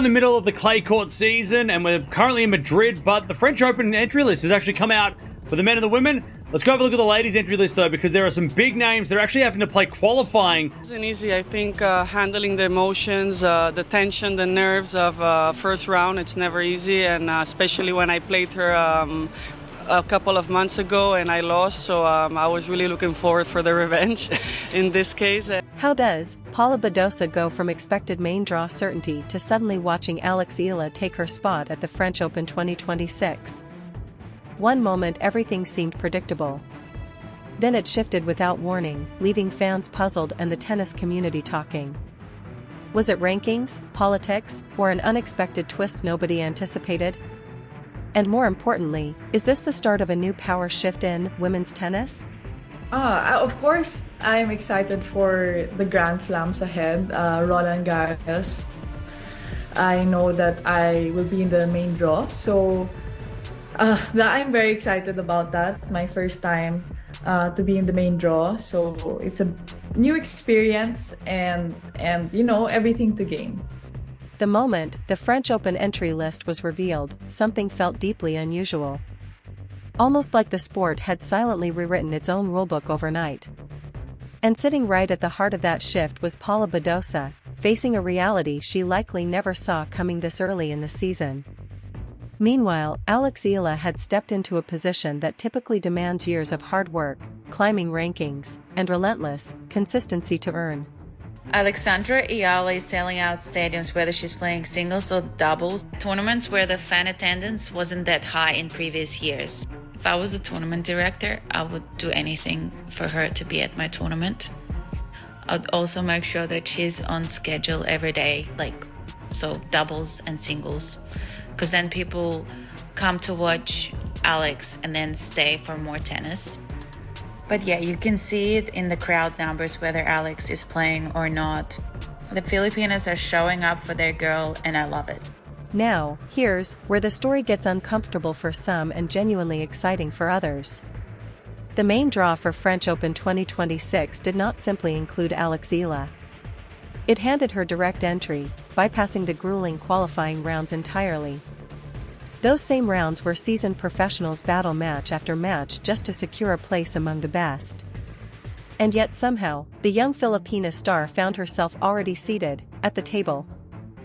in the middle of the clay court season, and we're currently in Madrid, but the French Open entry list has actually come out for the men and the women. Let's go have a look at the ladies' entry list, though, because there are some big names that are actually having to play qualifying. It wasn't easy. I think handling the emotions, the tension, the nerves of first round, it's never easy, and especially when I played her a couple of months ago and I lost, so I was really looking forward for the revenge in this case. How does Paula Badosa go from expected main draw certainty to suddenly watching Alex Eala take her spot at the French Open 2026? One moment everything seemed predictable. Then it shifted without warning, leaving fans puzzled and the tennis community talking. Was it rankings, politics, or an unexpected twist nobody anticipated? And more importantly, is this the start of a new power shift in women's tennis? Of course, I'm excited for the Grand Slams ahead, Roland Garros. I know that I will be in the main draw, so I'm very excited about that. My first time to be in the main draw, so it's a new experience and everything to gain. The moment the French Open entry list was revealed, something felt deeply unusual. Almost like the sport had silently rewritten its own rulebook overnight. And sitting right at the heart of that shift was Paula Badosa, facing a reality she likely never saw coming this early in the season. Meanwhile, Alex Eala had stepped into a position that typically demands years of hard work, climbing rankings, and relentless consistency to earn. Alexandra Eala is selling out stadiums whether she's playing singles or doubles, tournaments where the fan attendance wasn't that high in previous years. If I was a tournament director, I would do anything for her to be at my tournament. I'd also make sure that she's on schedule every day, so doubles and singles, because then people come to watch Alex and then stay for more tennis. But yeah, you can see it in the crowd numbers whether Alex is playing or not. The Filipinos are showing up for their girl, and I love it. Now, here's where the story gets uncomfortable for some and genuinely exciting for others. The main draw for French Open 2026 did not simply include Alex Eala. It handed her direct entry, bypassing the grueling qualifying rounds entirely. Those same rounds where seasoned professionals battle match after match just to secure a place among the best. And yet somehow, the young Filipina star found herself already seated at the table.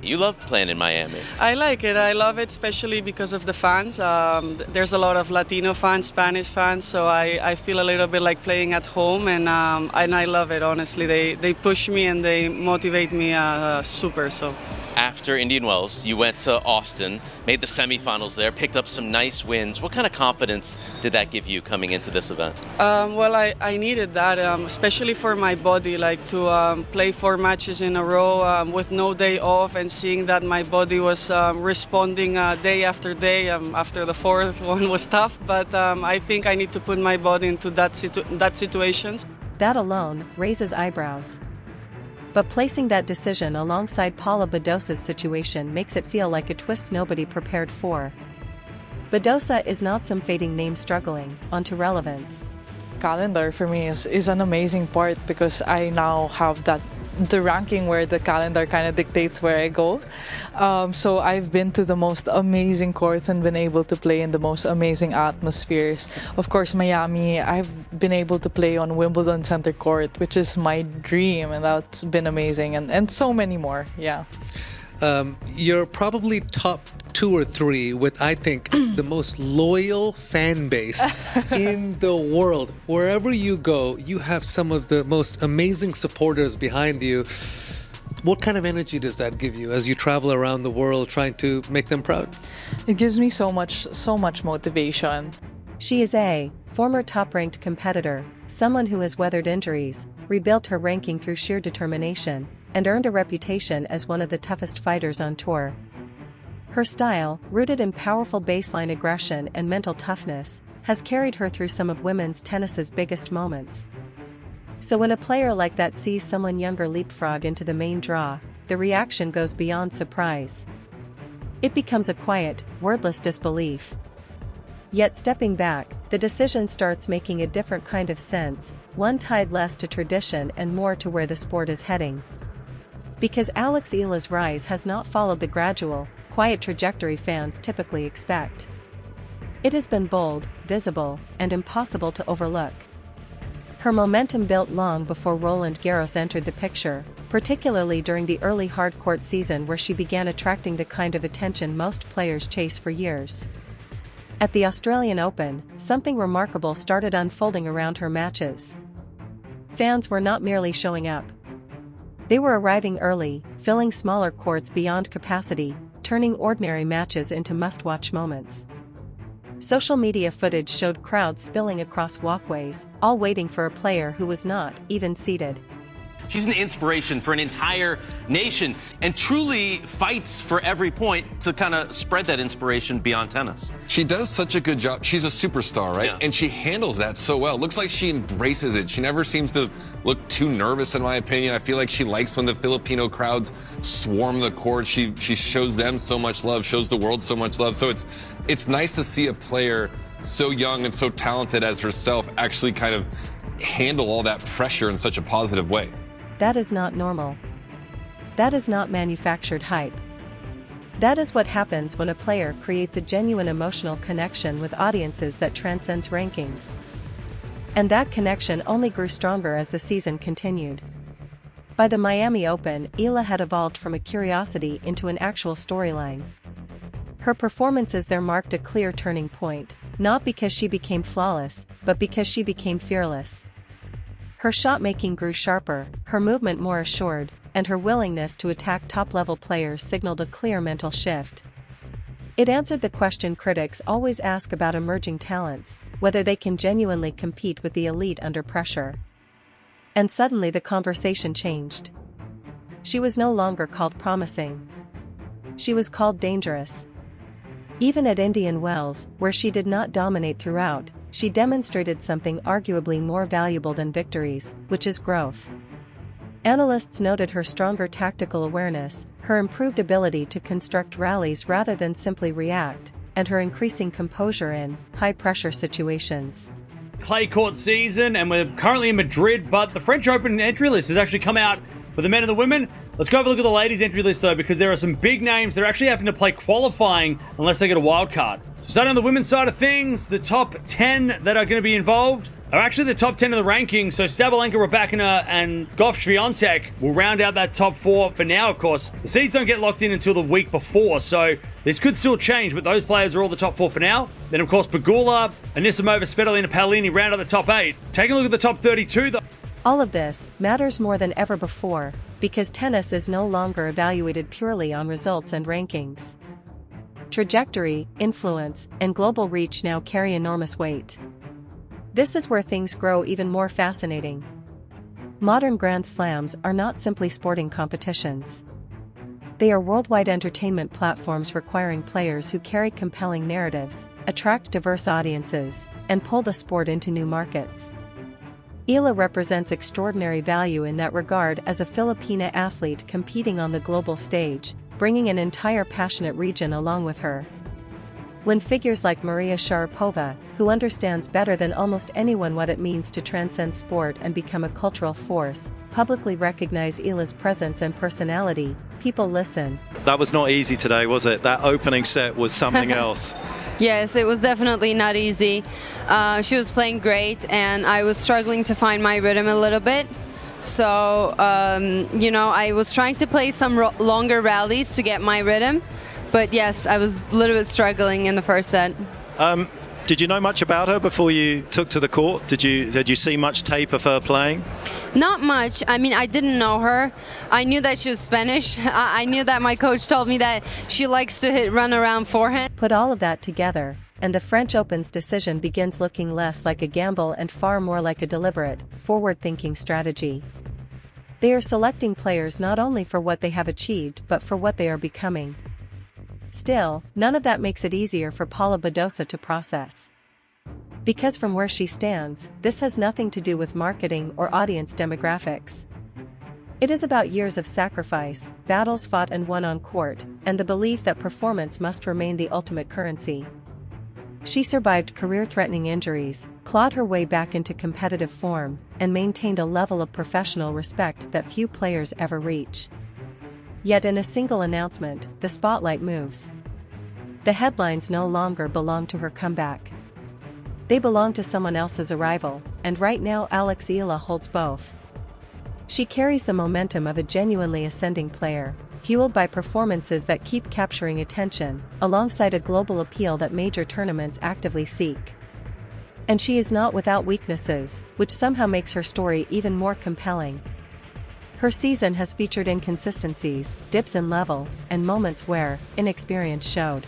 You love playing in Miami. I like it. I love it, especially because of the fans. There's a lot of Latino fans, Spanish fans, so I feel a little bit like playing at home, and I love it, honestly. They push me and they motivate me super. So. After Indian Wells, you went to Austin, made the semifinals there, picked up some nice wins. What kind of confidence did that give you coming into this event? Well, I needed that, especially for my body, to play 4 matches in a row with no day off, and seeing that my body was responding day after day. After the 4th one was tough, but I think I need to put my body into that situation. That alone raises eyebrows. But placing that decision alongside Paula Badosa's situation makes it feel like a twist nobody prepared for. Badosa is not some fading name struggling onto relevance. Calendar for me is an amazing part, because I now have the ranking where the calendar kind of dictates where I go. So I've been to the most amazing courts and been able to play in the most amazing atmospheres. Of course, Miami, I've been able to play on Wimbledon Center Court, which is my dream, and that's been amazing, and so many more, yeah. You're probably top 2 or 3 with, I think, the most loyal fan base in the world. Wherever you go, you have some of the most amazing supporters behind you. What kind of energy does that give you as you travel around the world trying to make them proud? It gives me so much motivation. She is a former top-ranked competitor, someone who has weathered injuries, rebuilt her ranking through sheer determination, and earned a reputation as one of the toughest fighters on tour. Her style, rooted in powerful baseline aggression and mental toughness, has carried her through some of women's tennis's biggest moments. So when a player like that sees someone younger leapfrog into the main draw, the reaction goes beyond surprise. It becomes a quiet, wordless disbelief. Yet stepping back, the decision starts making a different kind of sense, one tied less to tradition and more to where the sport is heading. Because Alex Eala's rise has not followed the gradual, quiet trajectory fans typically expect. It has been bold, visible, and impossible to overlook. Her momentum built long before Roland Garros entered the picture, particularly during the early hard-court season where she began attracting the kind of attention most players chase for years. At the Australian Open, something remarkable started unfolding around her matches. Fans were not merely showing up. They were arriving early, filling smaller courts beyond capacity, turning ordinary matches into must-watch moments. Social media footage showed crowds spilling across walkways, all waiting for a player who was not even seated. She's an inspiration for an entire nation and truly fights for every point to kind of spread that inspiration beyond tennis. She does such a good job. She's a superstar, right? Yeah. And she handles that so well. Looks like she embraces it. She never seems to look too nervous, in my opinion. I feel like she likes when the Filipino crowds swarm the court. She shows them so much love, shows the world so much love. So it's nice to see a player so young and so talented as herself actually kind of handle all that pressure in such a positive way. That is not normal. That is not manufactured hype. That is what happens when a player creates a genuine emotional connection with audiences that transcends rankings. And that connection only grew stronger as the season continued. By the Miami Open, Eala had evolved from a curiosity into an actual storyline. Her performances there marked a clear turning point, not because she became flawless, but because she became fearless. Her shot-making grew sharper, her movement more assured, and her willingness to attack top-level players signaled a clear mental shift. It answered the question critics always ask about emerging talents, whether they can genuinely compete with the elite under pressure. And suddenly the conversation changed. She was no longer called promising. She was called dangerous. Even at Indian Wells, where she did not dominate throughout, she demonstrated something arguably more valuable than victories, which is growth. Analysts noted her stronger tactical awareness, her improved ability to construct rallies rather than simply react, and her increasing composure in high-pressure situations. Clay court season, and we're currently in Madrid, but the French Open entry list has actually come out for the men and the women. Let's go have a look at the ladies' entry list, though, because there are some big names that are actually having to play qualifying unless they get a wild card. Starting on the women's side of things, the top 10 that are going to be involved are actually the top 10 of the rankings. So Sabalenka, Rybakina, and Goff-Swiatek will round out that top 4 for now, of course. The seeds don't get locked in until the week before, so this could still change, but those players are all the top 4 for now. Then, of course, Pegula, Anisimova, Svitolina, Paolini round out the top 8. Taking a look at the top 32, though. All of this matters more than ever before, because tennis is no longer evaluated purely on results and rankings. Trajectory, influence, and global reach now carry enormous weight. This is where things grow even more fascinating. Modern Grand Slams are not simply sporting competitions. They are worldwide entertainment platforms requiring players who carry compelling narratives, attract diverse audiences, and pull the sport into new markets. Eala represents extraordinary value in that regard as a Filipina athlete competing on the global stage, bringing an entire passionate region along with her. When figures like Maria Sharapova, who understands better than almost anyone what it means to transcend sport and become a cultural force, publicly recognize Eala's presence and personality, people listen. That was not easy today, was it? That opening set was something else. Yes, it was definitely not easy. She was playing great, and I was struggling to find my rhythm a little bit. So, I was trying to play some longer rallies to get my rhythm. But yes, I was a little bit struggling in the first set. Did you know much about her before you took to the court? Did you see much tape of her playing? Not much. I mean, I didn't know her. I knew that she was Spanish. I knew that my coach told me that she likes to run around forehand. Put all of that together, and the French Open's decision begins looking less like a gamble and far more like a deliberate, forward-thinking strategy. They are selecting players not only for what they have achieved but for what they are becoming. Still, none of that makes it easier for Paula Badosa to process. Because from where she stands, this has nothing to do with marketing or audience demographics. It is about years of sacrifice, battles fought and won on court, and the belief that performance must remain the ultimate currency. She survived career-threatening injuries, clawed her way back into competitive form, and maintained a level of professional respect that few players ever reach. Yet in a single announcement, the spotlight moves. The headlines no longer belong to her comeback. They belong to someone else's arrival, and right now Alex Eala holds both. She carries the momentum of a genuinely ascending player, fueled by performances that keep capturing attention, alongside a global appeal that major tournaments actively seek. And she is not without weaknesses, which somehow makes her story even more compelling. Her season has featured inconsistencies, dips in level, and moments where inexperience showed.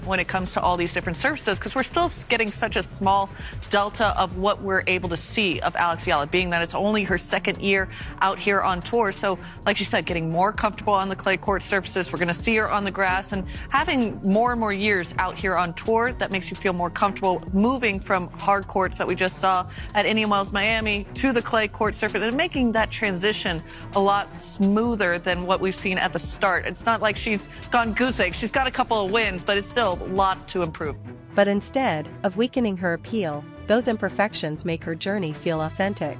When it comes to all these different surfaces, because we're still getting such a small delta of what we're able to see of Alex Eala, being that it's only her second year out here on tour. So, like you said, getting more comfortable on the clay court surfaces. We're going to see her on the grass, and having more and more years out here on tour, that makes you feel more comfortable moving from hard courts that we just saw at Indian Wells, Miami, to the clay court surface, and making that transition a lot smoother than what we've seen at the start. It's not like she's gone goose egg. She's got a couple of wins, but it's still a lot to improve. But instead of weakening her appeal, those imperfections make her journey feel authentic.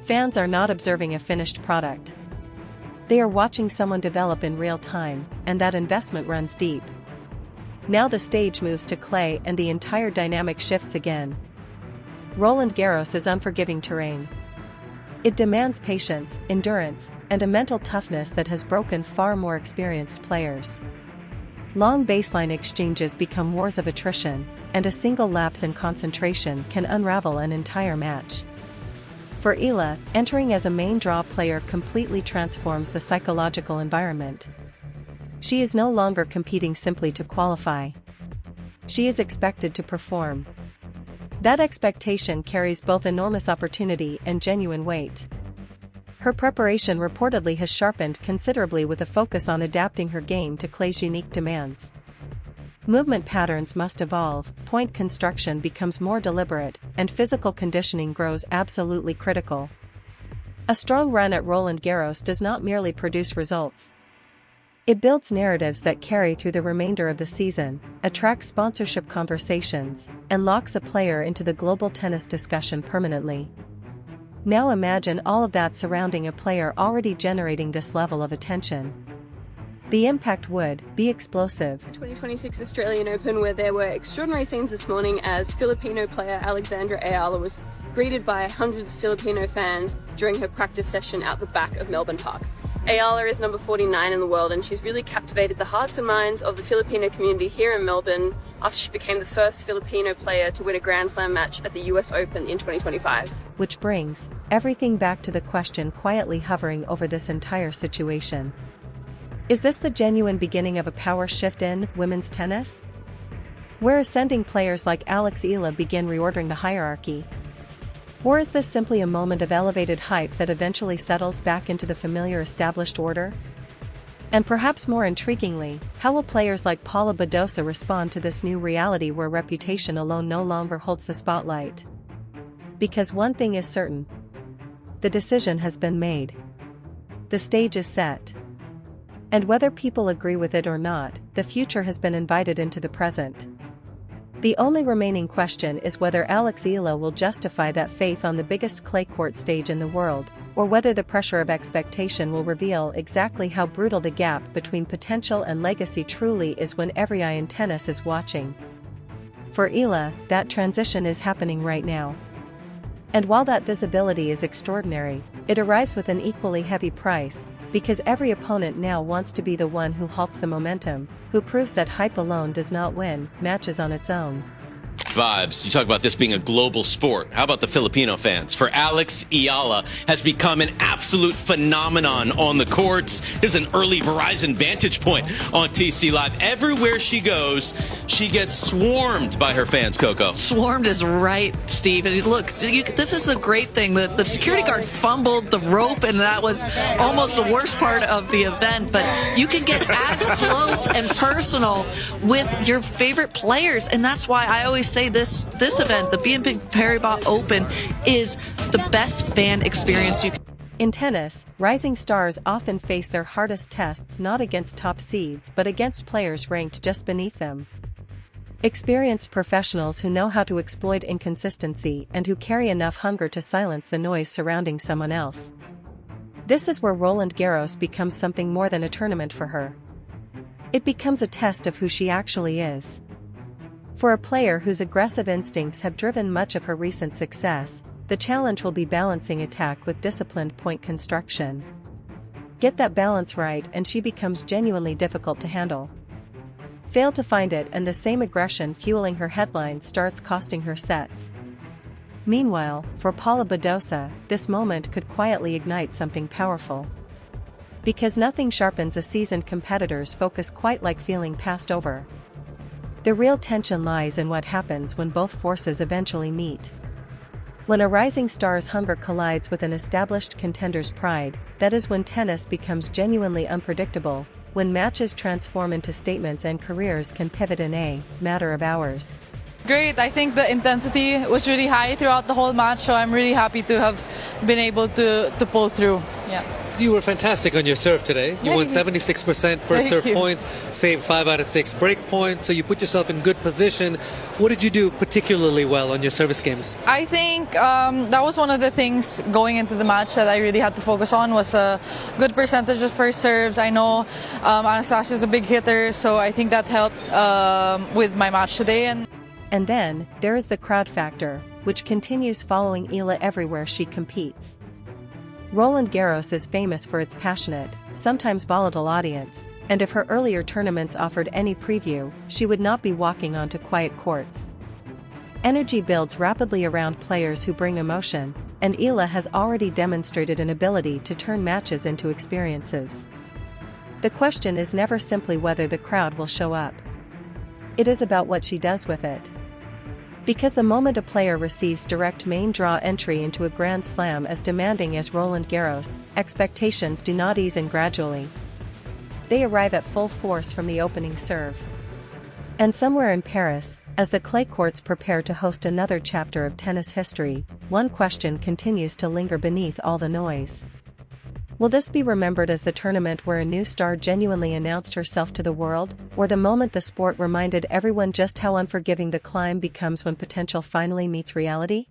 Fans are not observing a finished product. They are watching someone develop in real time, and that investment runs deep. Now the stage moves to clay and the entire dynamic shifts again. Roland Garros is unforgiving terrain. It demands patience, endurance, and a mental toughness that has broken far more experienced players. Long baseline exchanges become wars of attrition, and a single lapse in concentration can unravel an entire match. For Eala, entering as a main draw player completely transforms the psychological environment. She is no longer competing simply to qualify. She is expected to perform. That expectation carries both enormous opportunity and genuine weight. Her preparation reportedly has sharpened considerably with a focus on adapting her game to clay's unique demands. Movement patterns must evolve, point construction becomes more deliberate, and physical conditioning grows absolutely critical. A strong run at Roland Garros does not merely produce results. It builds narratives that carry through the remainder of the season, attracts sponsorship conversations, and locks a player into the global tennis discussion permanently. Now imagine all of that surrounding a player already generating this level of attention. The impact would be explosive. 2026 Australian Open, where there were extraordinary scenes this morning as Filipino player Alexandra Eala was greeted by hundreds of Filipino fans during her practice session out the back of Melbourne Park. Eala is number 49 in the world, and she's really captivated the hearts and minds of the Filipino community here in Melbourne after she became the first Filipino player to win a Grand Slam match at the US Open in 2025. Which brings everything back to the question quietly hovering over this entire situation. Is this the genuine beginning of a power shift in women's tennis? Where ascending players like Alex Eala begin reordering the hierarchy? Or is this simply a moment of elevated hype that eventually settles back into the familiar established order? And perhaps more intriguingly, how will players like Paula Badosa respond to this new reality where reputation alone no longer holds the spotlight? Because one thing is certain. The decision has been made. The stage is set. And whether people agree with it or not, the future has been invited into the present. The only remaining question is whether Alex Eala will justify that faith on the biggest clay court stage in the world, or whether the pressure of expectation will reveal exactly how brutal the gap between potential and legacy truly is when every eye in tennis is watching. For Eala, that transition is happening right now. And while that visibility is extraordinary, it arrives with an equally heavy price, because every opponent now wants to be the one who halts the momentum, who proves that hype alone does not win matches on its own. Vibes. You talk about this being a global sport. How about the Filipino fans? For Alex Eala has become an absolute phenomenon on the courts. This is an early Verizon vantage point on TC Live. Everywhere she goes, she gets swarmed by her fans, Coco. Swarmed is right, Steve. And look, this is the great thing. The security guard fumbled the rope, and that was almost the worst part of the event. But you can get as close and personal with your favorite players, and that's why I always say this event, the BNP Paribas Open, is the best fan experience you can. In tennis, rising stars often face their hardest tests not against top seeds but against players ranked just beneath them. Experienced professionals who know how to exploit inconsistency and who carry enough hunger to silence the noise surrounding someone else. This is where Roland Garros becomes something more than a tournament for her. It becomes a test of who she actually is. For a player whose aggressive instincts have driven much of her recent success, the challenge will be balancing attack with disciplined point construction. Get that balance right and she becomes genuinely difficult to handle. Fail to find it and the same aggression fueling her headlines starts costing her sets. Meanwhile, for Paula Badosa, this moment could quietly ignite something powerful. Because nothing sharpens a seasoned competitor's focus quite like feeling passed over. The real tension lies in what happens when both forces eventually meet. When a rising star's hunger collides with an established contender's pride, that is when tennis becomes genuinely unpredictable, when matches transform into statements and careers can pivot in a matter of hours. Great, I think the intensity was really high throughout the whole match, so I'm really happy to have been able to pull through. Yeah. You were fantastic on your serve today. You won 76% first serve points, saved 5 out of 6 break points, so you put yourself in good position. What did you do particularly well on your service games? I think that was one of the things going into the match that I really had to focus on was a good percentage of first serves. I know Anastasia is a big hitter, so I think that helped with my match today. And then, there is the crowd factor, which continues following Eala everywhere she competes. Roland Garros is famous for its passionate, sometimes volatile audience, and if her earlier tournaments offered any preview, she would not be walking onto quiet courts. Energy builds rapidly around players who bring emotion, and Eala has already demonstrated an ability to turn matches into experiences. The question is never simply whether the crowd will show up. It is about what she does with it. Because the moment a player receives direct main draw entry into a Grand Slam as demanding as Roland Garros, expectations do not ease in gradually. They arrive at full force from the opening serve. And somewhere in Paris, as the clay courts prepare to host another chapter of tennis history, one question continues to linger beneath all the noise. Will this be remembered as the tournament where a new star genuinely announced herself to the world, or the moment the sport reminded everyone just how unforgiving the climb becomes when potential finally meets reality?